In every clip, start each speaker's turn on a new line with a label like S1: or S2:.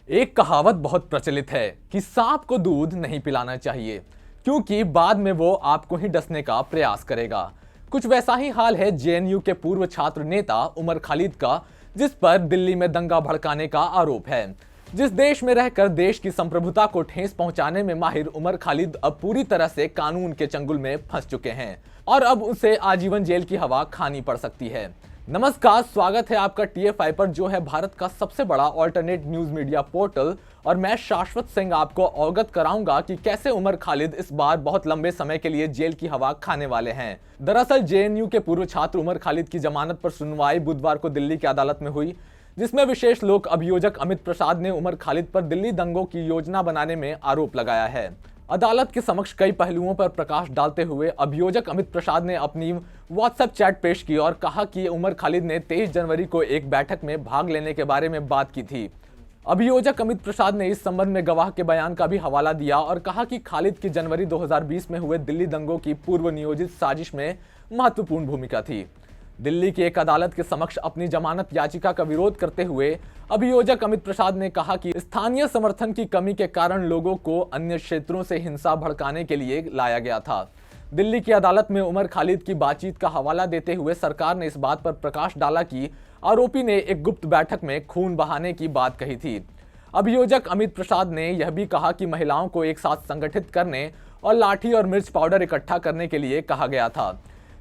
S1: एक कहावत बहुत प्रचलित है कि सांप को दूध नहीं पिलाना चाहिए क्योंकि बाद में वो आपको ही डसने का प्रयास करेगा। कुछ वैसा ही हाल है जेएनयू के पूर्व छात्र नेता उमर खालिद का, जिस पर दिल्ली में दंगा भड़काने का आरोप है। जिस देश में रहकर देश की संप्रभुता को ठेस पहुंचाने में माहिर उमर खालिद अब पूरी तरह से कानून के चंगुल में फंस चुके हैं और अब उसे आजीवन जेल की हवा खानी पड़ सकती है। नमस्कार, स्वागत है आपका टीएफआई पर, जो है भारत का सबसे बड़ा ऑल्टरनेट न्यूज मीडिया पोर्टल। और मैं शाश्वत सिंह आपको अवगत कराऊंगा कि कैसे उमर खालिद इस बार बहुत लंबे समय के लिए जेल की हवा खाने वाले हैं। दरअसल जेएनयू के पूर्व छात्र उमर खालिद की जमानत पर सुनवाई बुधवार को दिल्ली की अदालत में हुई, जिसमें विशेष लोक अभियोजक अमित प्रसाद ने उमर खालिद पर दिल्ली दंगों की योजना बनाने में आरोप लगाया है। अदालत के समक्ष कई पहलुओं पर प्रकाश डालते हुए अभियोजक अमित प्रसाद ने अपनी व्हाट्सएप चैट पेश की और कहा कि उमर खालिद ने 23 जनवरी को एक बैठक में भाग लेने के बारे में बात की थी। अभियोजक अमित प्रसाद ने इस संबंध में गवाह के बयान का भी हवाला दिया और कहा कि खालिद की जनवरी 2020 में हुए दिल्ली दंगों की पूर्व नियोजित साजिश में महत्वपूर्ण भूमिका थी। दिल्ली की एक अदालत के समक्ष अपनी जमानत याचिका का विरोध करते हुए अभियोजक अमित प्रसाद ने कहा कि स्थानीय समर्थन की कमी के कारण लोगों को अन्य क्षेत्रों से हिंसा भड़काने के लिए लाया गया था। दिल्ली की अदालत में उमर खालिद की बातचीत का हवाला देते हुए सरकार ने इस बात पर प्रकाश डाला कि आरोपी ने एक गुप्त बैठक में खून बहाने की बात कही थी। अभियोजक अमित प्रसाद ने यह भी कहा कि महिलाओं को एक साथ संगठित करने और लाठी और मिर्च पाउडर इकट्ठा करने के लिए कहा गया था।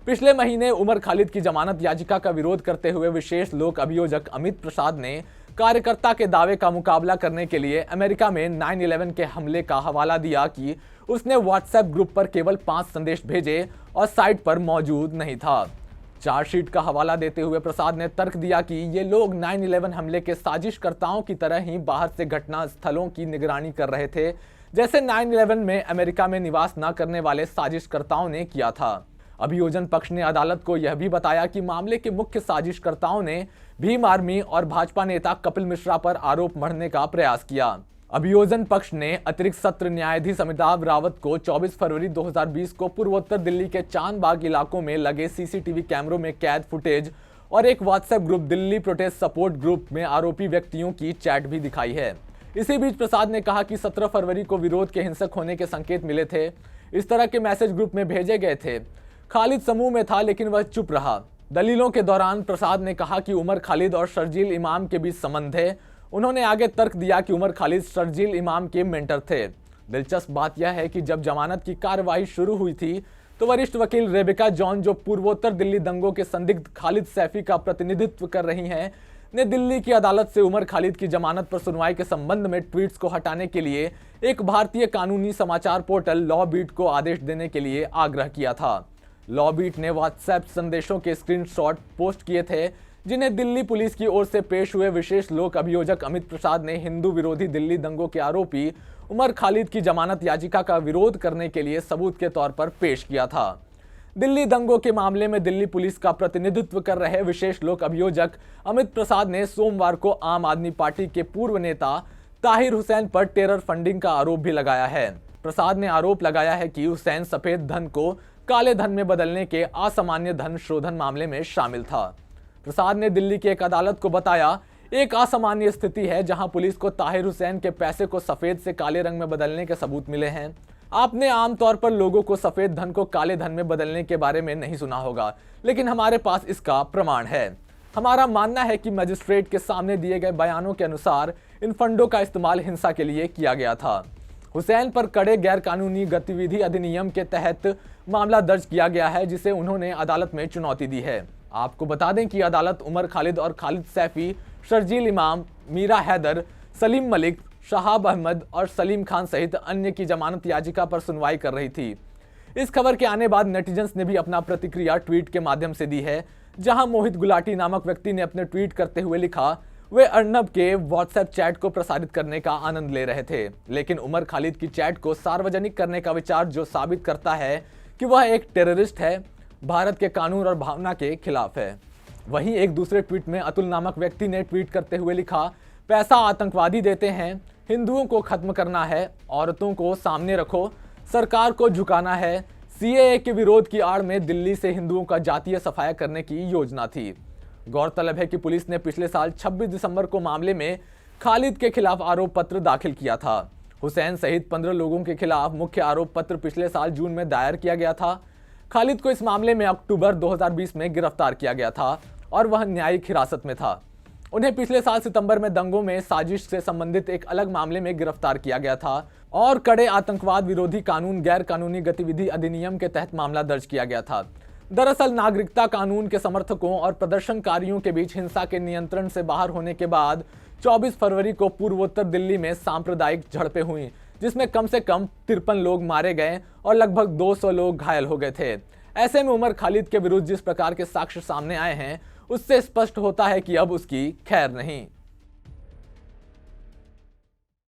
S1: पिछले महीने उमर खालिद की जमानत याचिका का विरोध करते हुए विशेष लोक अभियोजक अमित प्रसाद ने कार्यकर्ता के दावे का मुकाबला करने के लिए अमेरिका में 9/11 के हमले का हवाला दिया कि उसने व्हाट्सएप ग्रुप पर केवल 5 संदेश भेजे और साइट पर मौजूद नहीं था। चार्जशीट का हवाला देते हुए प्रसाद ने तर्क दिया कि ये लोग 9/11 हमले के साजिशकर्ताओं की तरह ही बाहर से घटना स्थलों की निगरानी कर रहे थे, जैसे 9/11 में अमेरिका में निवास न करने वाले साजिशकर्ताओं ने किया था। अभियोजन पक्ष ने अदालत को यह भी बताया कि मामले के मुख्य साजिशकर्ताओं ने भीम आर्मी और भाजपा नेता कपिल मिश्रा पर आरोप मढ़ने का प्रयास किया। अभियोजन पक्ष ने अतिरिक्त सत्र न्यायाधीश अमिताभ रावत को 24 फरवरी 2020 को पूर्वोत्तर दिल्ली के चांदबाग इलाकों में लगे सीसीटीवी कैमरों में कैद फुटेज और एक WhatsApp group Delhi protest support group में आरोपी व्यक्तियों की चैट भी दिखाई है। इसी बीच प्रसाद ने कहा कि 17 फरवरी को विरोध के हिंसक होने के संकेत मिले थे। इस तरह के मैसेज ग्रुप में भेजे गए थे। खालिद समूह में था लेकिन वह चुप रहा। दलीलों के दौरान प्रसाद ने कहा कि उमर खालिद और शर्जील इमाम के बीच संबंध है। उन्होंने आगे तर्क दिया कि उमर खालिद शर्जील इमाम के मेंटर थे। दिलचस्प बात यह है कि जब जमानत की कार्रवाई शुरू हुई थी तो वरिष्ठ वकील रेबिका जॉन, जो पूर्वोत्तर दिल्ली दंगों के संदिग्ध खालिद सैफी का प्रतिनिधित्व कर रही हैं, ने दिल्ली की अदालत से उमर खालिद की जमानत पर सुनवाई के संबंध में ट्वीट्स को हटाने के लिए एक भारतीय कानूनी समाचार पोर्टल लॉ बीट को आदेश देने के लिए आग्रह किया था। लॉ बीट ने व्हाट्सएप संदेशों के स्क्रीनशॉट पोस्ट किए थे, जिन्हें दिल्ली पुलिस की ओर से पेश हुए विशेष लोक अभियोजक अमित प्रसाद ने हिंदू विरोधी दिल्ली दंगों के आरोपी उमर खालिद की जमानत याचिका का विरोध करने के लिए सबूत के तौर पर पेश किया था। दिल्ली दंगों के मामले में दिल्ली पुलिस का प्रतिनिधित्व कर रहे विशेष लोक अभियोजक अमित प्रसाद ने सोमवार को आम आदमी पार्टी के पूर्व नेता ताहिर हुसैन पर टेरर फंडिंग का आरोप भी लगाया है। प्रसाद ने आरोप लगाया है कि हुसैन सफेद धन को काले धन में बदलने के असामान्य धन शोधन मामले में शामिल था। प्रसाद ने दिल्ली की एक अदालत को बताया, एक असामान्य स्थिति है जहां पुलिस को ताहिर हुसैन के पैसे को सफेद से काले रंग में बदलने के सबूत मिले हैं। आपने आमतौर पर लोगों को सफेद धन को काले धन में बदलने के बारे में नहीं सुना होगा, लेकिन हमारे पास इसका प्रमाण है। हमारा मानना है कि मजिस्ट्रेट के सामने दिए गए बयानों के अनुसार इन फंडों का इस्तेमाल हिंसा के लिए किया गया था। हुसैन पर कड़े गैर कानूनी गतिविधि अधिनियम के तहत मामला दर्ज किया गया है, जिसे उन्होंने अदालत में चुनौती दी है। आपको बता दें कि अदालत उमर खालिद और खालिद सैफी, शर्जील इमाम, मीरा हैदर, सलीम मलिक, शहाब अहमद और सलीम खान सहित अन्य की जमानत याचिका पर सुनवाई कर रही थी। इस खबर के आने बाद नेटिजन्स ने भी अपना प्रतिक्रिया ट्वीट के माध्यम से दी है, जहां मोहित गुलाटी नामक व्यक्ति ने अपने ट्वीट करते हुए लिखा, वे अर्नब के व्हाट्सएप चैट को प्रसारित करने का आनंद ले रहे थे, लेकिन उमर खालिद की चैट को सार्वजनिक करने का विचार जो साबित करता है कि वह एक टेररिस्ट है, भारत के कानून और भावना के खिलाफ है। वहीं एक दूसरे ट्वीट में अतुल नामक व्यक्ति ने ट्वीट करते हुए लिखा, पैसा आतंकवादी देते हैं, हिंदुओं को खत्म करना है, औरतों को सामने रखो, सरकार को झुकाना है, सीएए के विरोध की आड़ में दिल्ली से हिंदुओं का जातीय सफाया करने की योजना थी। गौरतलब है कि पुलिस ने पिछले साल 26 दिसंबर को मामले में खालिद के खिलाफ आरोप पत्र दाखिल किया था। हुसैन सहित 15 लोगों के खिलाफ मुख्य आरोप पत्र पिछले साल जून में दायर किया गया था। खालिद को इस मामले में अक्टूबर 2020 में गिरफ्तार किया गया था और वह न्यायिक हिरासत में था। उन्हें पिछले साल सितंबर में दंगों में साजिश से संबंधित एक अलग मामले में गिरफ्तार किया गया था और कड़े आतंकवाद विरोधी कानून गैर कानूनी गतिविधि अधिनियम के तहत मामला दर्ज किया गया था। दरअसल नागरिकता कानून के समर्थकों और प्रदर्शनकारियों के बीच हिंसा के नियंत्रण से बाहर होने के बाद 24 फरवरी को पूर्वोत्तर दिल्ली में सांप्रदायिक झड़पें हुई, जिसमें कम से कम 53 लोग मारे गए और लगभग 200 लोग घायल हो गए थे। ऐसे में उमर खालिद के विरुद्ध जिस प्रकार के साक्ष्य सामने आए हैं, उससे स्पष्ट होता है कि अब उसकी खैर नहीं।